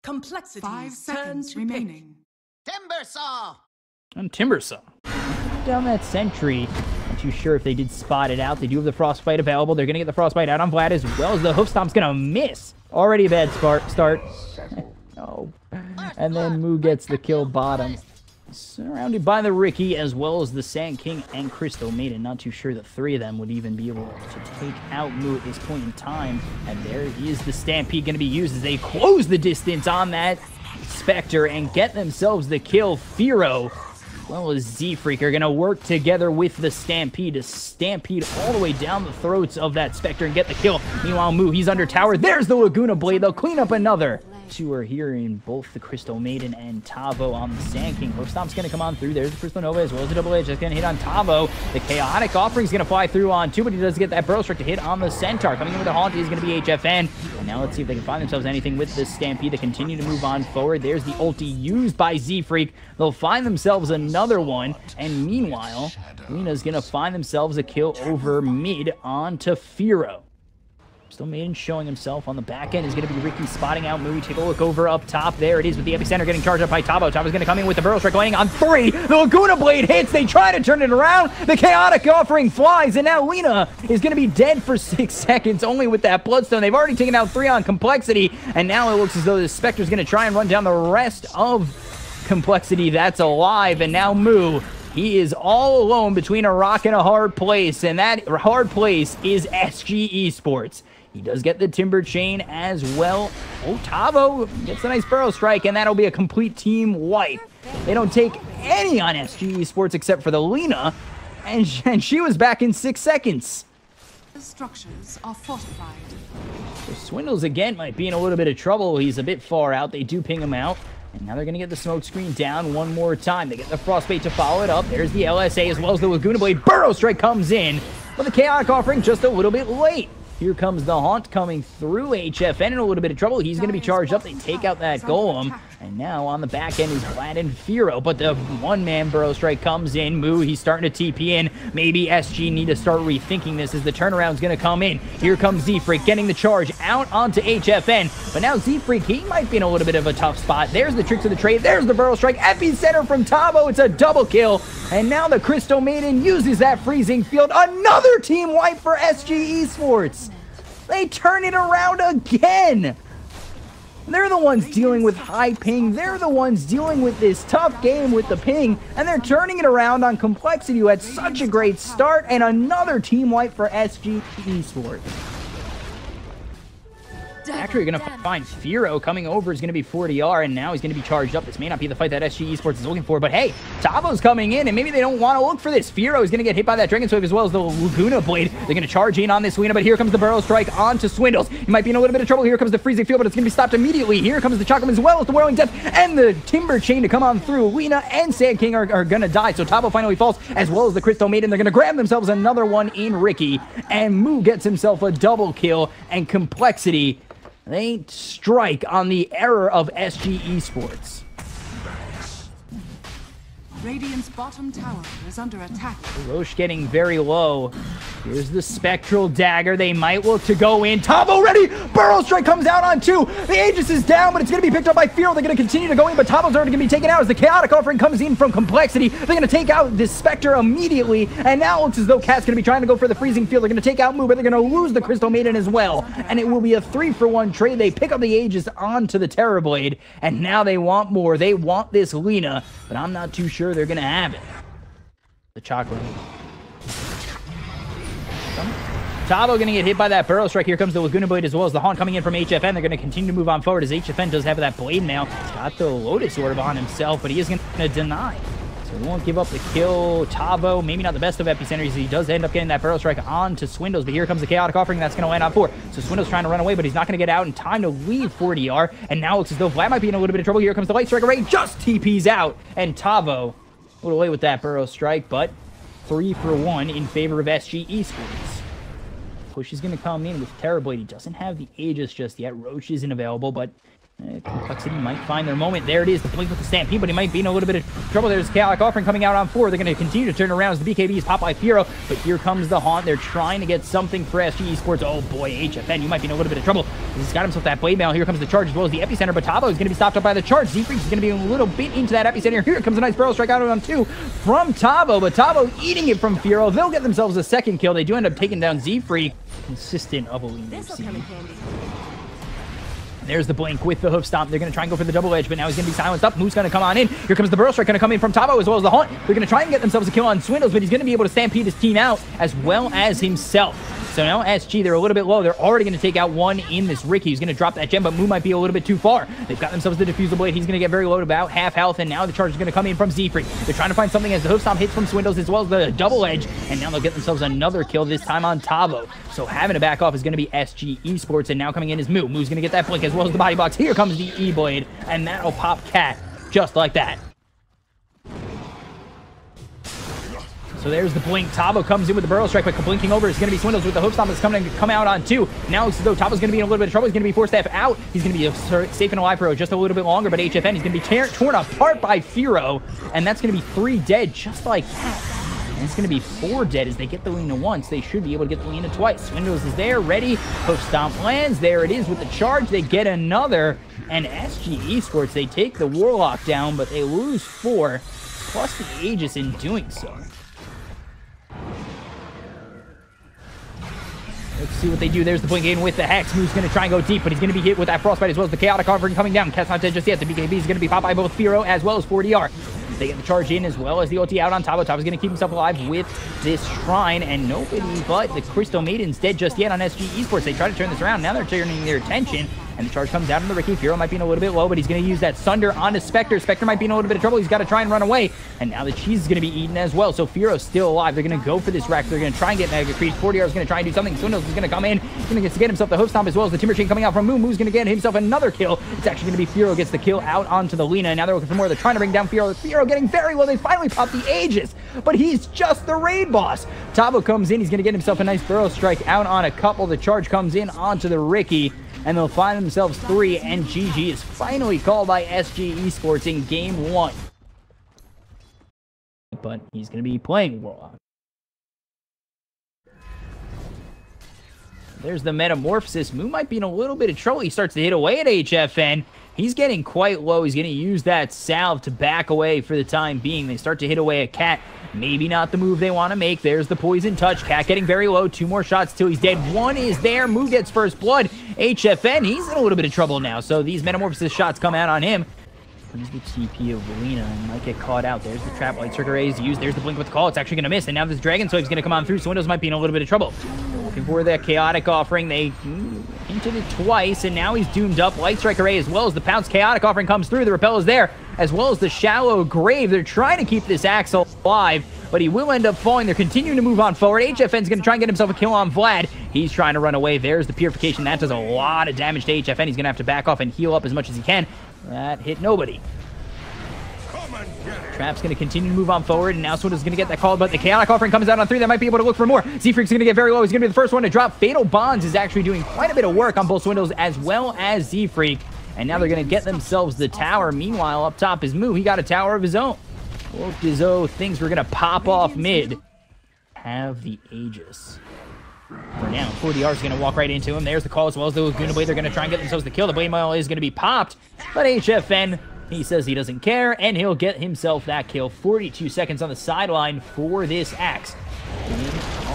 CompLexity. 5 seconds remaining. Timbersaw! And Timbersaw. Down that sentry. Not too sure if they did spot it out. They do have the Frostbite available. They're going to get the Frostbite out on Vlad as well as the Hoof Stomp's going to miss. Already a bad start. No. And then Moo gets the kill bottom. Surrounded by the Ricky as well as the Sand King and Crystal Maiden. Not too sure the three of them would even be able to take out Moo at this point in time. And there is the Stampede going to be used as they close the distance on that Spectre and get themselves the kill. Firo, as well as Z-Freak, are going to work together with the Stampede to stampede all the way down the throats of that Spectre and get the kill. Meanwhile, Moo, he's under tower. There's the Laguna Blade. They'll clean up another. Two are here in both the Crystal Maiden and Tavo on the Sand King. Hoof Stomp's going to come on through. There's the Crystal Nova as well as the Double Edge. That's going to hit on Tavo. The Chaotic Offering's going to fly through on two, but he does get that Burrow Strike to hit on the Centaur. Coming in with the Haunt is going to be HFN. And now let's see if they can find themselves anything with this Stampede. They continue to move on forward. There's the ulti used by Z-Freak. They'll find themselves another one. And meanwhile, Lena's going to find themselves a kill over mid onto Firo. Still Maiden showing himself on the back end is going to be Ricky spotting out Moo. Take a look over up top. There it is with the Epicenter getting charged up by Tavo. Tavo's going to come in with the Burrow Strike landing on 3. The Laguna Blade hits. They try to turn it around. The Chaotic Offering flies, and now Lena is going to be dead for 6 seconds only with that Bloodstone. They've already taken out 3 on CompLexity, and now it looks as though the Spectre's going to try and run down the rest of CompLexity that's alive, and now Moo, he is all alone between a rock and a hard place, and that hard place is SG Esports. He does get the Timber Chain as well. Oh, Tavo gets a nice Burrow Strike, and that'll be a complete team wipe. They don't take any on SG Esports except for the Lena, and she was back in 6 seconds. The structures are fortified. So Swindles again might be in a little bit of trouble. He's a bit far out. They do ping him out. And now they're going to get the smoke screen down one more time. They get the Frostbite to follow it up. There's the LSA as well as the Laguna Blade. Burrow Strike comes in, but the Chaotic Offering just a little bit late. Here comes the Haunt coming through. HFN in a little bit of trouble. He's going to be charged up. They take out that Golem. And now on the back end is Vlad and Firo. But the one-man Burrow Strike comes in. Moo, he's starting to TP in. Maybe SG need to start rethinking this as the turnaround's going to come in. Here comes Z-Freak getting the charge out onto HFN. But now Z-Freak, he might be in a little bit of a tough spot. There's the tricks of the trade. There's the Burrow Strike. Epicenter from Tavo. It's a double kill. And now the Crystal Maiden uses that freezing field. Another team wipe for SG Esports. They turn it around again. They're the ones dealing with high ping. They're the ones dealing with this tough game with the ping. And they're turning it around on CompLexity, who had such a great start. And another team wipe for SG Esports. Actually, you're going to find Firo coming over is going to be 40R, and now he's going to be charged up. This may not be the fight that SG Esports is looking for, but hey, Tavo's coming in, and maybe they don't want to look for this. Firo is going to get hit by that Dragon's Wave as well as the Laguna Blade. They're going to charge in on this Lena, but here comes the Burrow Strike onto Swindles. He might be in a little bit of trouble. Here comes the Freezing Field, but it's going to be stopped immediately. Here comes the Chocolate as well as the Whirling Death and the Timber Chain to come on through. Lena and Sand King are going to die, so Tavo finally falls, as well as the Crystal Maiden. They're going to grab themselves another one in Ricky, and Moo gets himself a double kill, and CompLexity, they strike on the error of SG Esports. Radiant's bottom tower is under attack. Roche getting very low. Here's the Spectral Dagger. They might look to go in. Tavo ready! Burrow Strike comes out on 2. The Aegis is down, but it's going to be picked up by Firo. They're going to continue to go in, but Tavo's already going to be taken out as the Chaotic Offering comes in from CompLexity. They're going to take out this Spectre immediately, and now it looks as though Cat's going to be trying to go for the Freezing Field. They're going to take out Moo, but they're going to lose the Crystal Maiden as well, and it will be a 3-for-1 trade. They pick up the Aegis onto the Terrorblade, and now they want more. They want this Lena, but I'm not too sure they're going to have it. The Chocolate. Tavo going to get hit by that Burrow Strike. Here comes the Laguna Blade as well as the Haunt coming in from HFN. They're going to continue to move on forward as HFN does have that Blade Mail. He's got the Lotus Orb on himself, but he is going to deny. So he won't give up the kill. Tavo, maybe not the best of epicenters. He does end up getting that Burrow Strike onto Swindles, but here comes the Chaotic Offering. That's going to land on 4. So Swindles trying to run away, but he's not going to get out in time to leave 40R. And now it looks as though Vlad might be in a little bit of trouble. Here comes the Light Strike Array. Just TP's out. And Tavo a little away with that Burrow Strike, but 3-for-1 in favor of SG Esports. Push is going to come in with Terrorblade. He doesn't have the Aegis just yet. Roche isn't available, but CompLexity might find their moment. There it is, the blink with the stampede, but he might be in a little bit of trouble. There's Chaotic Offering coming out on 4. They're going to continue to turn around as the BKBs pop by Firo, but here comes the Haunt. They're trying to get something for SG Esports. Oh boy, HFN, you might be in a little bit of trouble. He's got himself that blade mail. Here comes the charge as well as the epicenter, but Tavo is going to be stopped up by the charge. Z-Freaks is going to be a little bit into that epicenter. Here comes a nice barrel strike out on 2 from Tavo, but Tavo eating it from Firo. They'll get themselves a second kill. They do end up taking down Z-Freak. Consistent of a lean. There's the blink with the hoof stomp. They're going to try and go for the double edge, but now he's going to be silenced up. Moo's going to come on in. Here comes the burrow strike going to come in from Tavo as well as the Haunt. They're going to try and get themselves a kill on Swindles, but he's going to be able to stampede his team out as well as himself. So now SG, they're a little bit low. They're already going to take out one in this Ricky. He's going to drop that gem, but Moo might be a little bit too far. They've got themselves the diffusal blade. He's going to get very low to about half health, and now the charge is going to come in from Z-Freak. They're trying to find something as the hoof stomp hits from Swindles as well as the double edge, and now they'll get themselves another kill, this time on Tavo. So having to back off is going to be SG Esports, and now coming in is Moo. Moo's going to get that blink as well as the body box. Here comes the E-blade, and that'll pop Cat just like that. So there's the blink. Tavo comes in with the barrel strike, but blinking over is going to be Swindles with the hoof stomp that's coming to come out on 2. Now, though, Tavo's going to be in a little bit of trouble. He's going to be forced out. He's going to be safe and alive for just a little bit longer, but HFN, he's going to be torn apart by Firo, and that's going to be 3 dead, just like that. And it's going to be 4 dead as they get the Lina once. They should be able to get the Lina twice. Swindles is there, ready. Hoof stomp lands. There it is with the charge. They get another, and SG Esports, they take the Warlock down, but they lose 4, plus the Aegis in doing so. Let's see what they do. There's the blink in with the Hex. Moo's going to try and go deep, but he's going to be hit with that Frostbite as well as the Chaotic Offering coming down. Cat's not dead just yet. The BKB is going to be popped by both Firo as well as 4DR. They get the charge in as well as the ulti out on Tavo. Tavo's going to keep himself alive with this Shrine, and nobody but the Crystal Maiden's dead just yet on SG Esports. They try to turn this around. Now they're turning their attention, and the charge comes out on the Ricky. Firo might be in a little bit low, but he's going to use that Sunder onto Spectre. Spectre might be in a little bit of trouble. He's got to try and run away, and now the cheese is going to be eaten as well. So Firo's still alive. They're going to go for this rack. They're going to try and get Mega Creep. 4DR is going to try and do something. Swindles is going to come in. He's going to get himself the hoof stomp as well as the Timber Chain coming out from Moo. Moo's going to get himself another kill. It's actually going to be Firo gets the kill out onto the Lina. Now they're looking for more. They're trying to bring down Firo. Firo getting very low. They finally pop the Aegis, but he's just the raid boss. Tavo comes in. He's going to get himself a nice barrel strike out on a couple. The charge comes in onto the Ricky, and they'll find themselves 3, and GG is finally called by SG Esports in Game 1. But he's going to be playing Warlock. There's the Metamorphosis. Moo might be in a little bit of trouble. He starts to hit away at HFN. He's getting quite low. He's going to use that salve to back away for the time being. They start to hit away at Cat. Maybe not the move they want to make. There's the Poison Touch. Cat getting very low. 2 more shots till he's dead. 1 is there. Moo gets first blood. HFN, he's in a little bit of trouble now. So these Metamorphosis shots come out on him. There's the TP of Lina and might get caught out. There's the trap. Light Circuit Ray is used. There's the blink with the call. It's actually going to miss. And now this Dragon Slave's going to come on through. So Windows might be in a little bit of trouble. Looking for that Chaotic Offering. They hinted it twice, and now he's doomed up. Light Strike Array as well as the Pounce Chaotic Offering comes through. The Repel is there, as well as the Shallow Grave. They're trying to keep this Axel alive, but he will end up falling. They're continuing to move on forward. HFN's going to try and get himself a kill on Vlad. He's trying to run away. There's the Purification. That does a lot of damage to HFN. He's going to have to back off and heal up as much as he can. That hit nobody. Trap's going to continue to move on forward, and now Swindle's going to get that call, but the Chaotic Offering comes out on 3. They might be able to look for more. Z-Freak's going to get very low. He's going to be the first one to drop. Fatal Bonds is actually doing quite a bit of work on both Swindles as well as Z-Freak, and now they're going to get themselves the tower. Meanwhile, up top is Moo. He got a tower of his own. Looked as though things were going to pop off mid. Have the Aegis. For now, 4DR is going to walk right into him. There's the call as well as the Laguna Blade. They're going to try and get themselves the kill. The Blade Mail is going to be popped, but HFN, he says he doesn't care, and he'll get himself that kill. 42 seconds on the sideline for this Axe.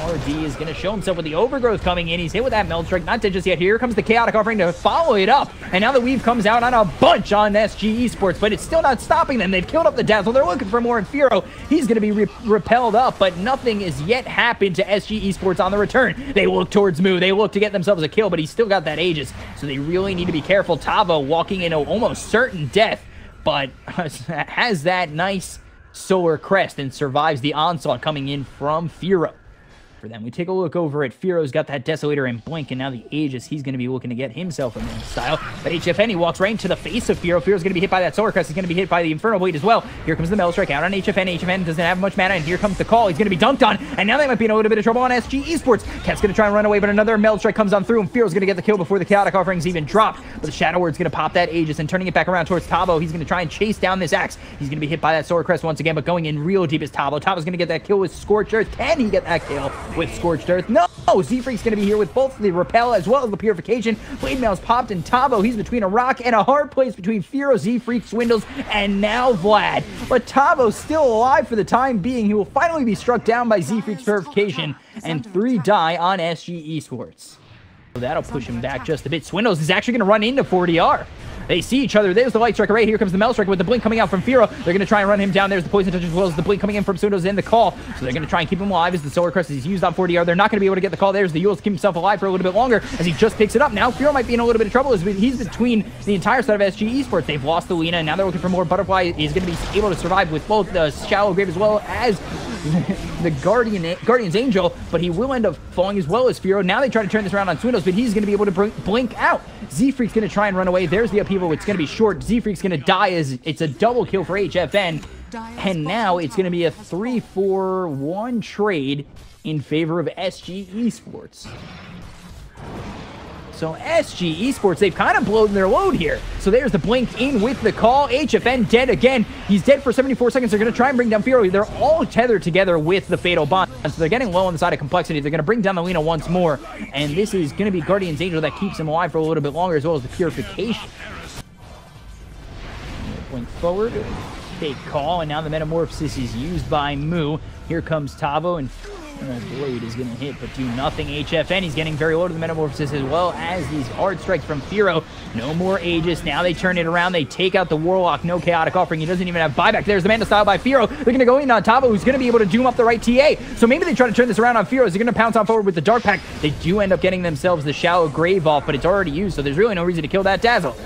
RD is going to show himself with the Overgrowth coming in. He's hit with that Meld Strike. Not dead just yet. Here comes the Chaotic Offering to follow it up. And now the Weave comes out on a bunch on SG Esports, but it's still not stopping them. They've killed up the Dazzle. They're looking for more, and Firo, he's going to be repelled up, but nothing has yet happened to SG Esports on the return. They look towards Moo. They look to get themselves a kill, but he's still got that Aegis, so they really need to be careful. Tavo walking in almost certain death, but has that nice Solar Crest and survives the onslaught coming in from Firo. For them, we take a look over at Fearo's got that Desolator and Blink, and now the Aegis, he's going to be looking to get himself a main style. But HFN, he walks right into the face of Fearo. Fearo's going to be hit by that Solar Crest. He's going to be hit by the Infernal Blade as well. Here comes the Metal Strike out on HFN. HFN doesn't have much mana, and here comes the call. He's going to be dunked on, and now they might be in a little bit of trouble on SG Esports. Cat's going to try and run away, but another Metal Strike comes on through, and Fearo's going to get the kill before the Chaotic Offerings even drop. But the Shadow Word's going to pop that Aegis, and turning it back around towards Tabo. He's going to try and chase down this Axe. He's going to be hit by that Solar Crest once again, but going in real deep is Tabo. Tabo's going to get that kill with Scorched Earth. Can he get that kill with Scorched Earth? No! Z-Freak's going to be here with both the Repel as well as the Purification. Blade Mail's popped, and Tabo, he's between a rock and a hard place between Fearo, Z-Freak, Swindles, and now Vlad. But Tabo's still alive for the time being. He will finally be struck down by Z-Freak's Purification, and 3 die on SG Esports. So that'll push him back just a bit. Swindles is actually going to run into 4DR. They see each other. There's the Light Striker right here. Comes the Metal Striker with the Blink coming out from Fearo. They're going to try and run him down. There's the Poison Touch as well as the Blink coming in from Swindles in the call. So they're going to try and keep him alive as the Solar Crest is used on 4DR. They're not going to be able to get the call. There's the Yules to keep himself alive for a little bit longer as he just picks it up. Now Fearo might be in a little bit of trouble as he's between the entire side of SG Esports. They've lost the Lina, and now they're looking for more. Butterfly is going to be able to survive with both the Shallow Grave as well as the Guardian's Angel, but he will end up falling as well as Fearo. Now they try to turn this around on Swindles, but he's going to be able to blink out. Z-Freak's going to try and run away. There's the upheaval. It's going to be short. Z-Freak's going to die as it's a double kill for HFN. And now it's going to be a 3-4-1 trade in favor of SG Esports. So SG Esports, they've kind of blown their load here. So there's the blink in with the call. HFN dead again. He's dead for 74 seconds. They're going to try and bring down Fearo. They're all tethered together with the Fatal Bond. So they're getting low on the side of Complexity. They're going to bring down the Lina once more. And this is going to be Guardian's Angel that keeps him alive for a little bit longer, as well as the Purification. Blink forward. Big call, and now the Metamorphosis is used by Moo. Here comes Tavo, and Blade is going to hit, but do nothing. HFN, he's getting very low to the Metamorphosis as well as these hard strikes from Fearo. No more Aegis. Now they turn it around. They take out the Warlock. No Chaotic Offering. He doesn't even have buyback. There's the Manta Style by Fearo. They're going to go in on Tavo, who's going to be able to doom up the right TA. So maybe they try to turn this around on Fearo. They're going to pounce on forward with the Dark Pact. They do end up getting themselves the Shallow Grave off, but it's already used, so there's really no reason to kill that Dazzle.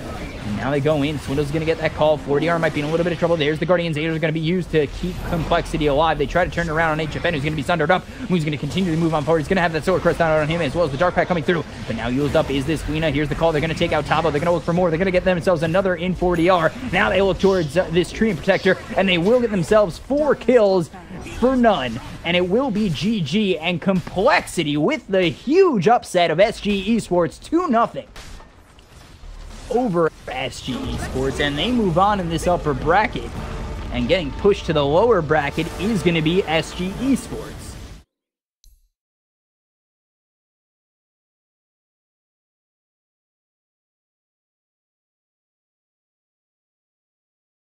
Now they go in. Swindle's going to get that call. 4DR might be in a little bit of trouble. There's the Guardian's Angel going to be used to keep Complexity alive. They try to turn it around on HFN, who's going to be sundered up. Who's going to continue to move on forward. He's going to have that Solar Crest down on him, as well as the Dark Pack coming through. But now used up is this Lina. Here's the call. They're going to take out Tabo. They're going to look for more. They're going to get themselves another in 4DR. Now they look towards this Treant Protector, and they will get themselves 4 kills for none. And it will be GG, and Complexity with the huge upset of SG Esports 2-0. Over SG Esports, and they move on in this upper bracket, and getting pushed to the lower bracket is going to be SG Esports.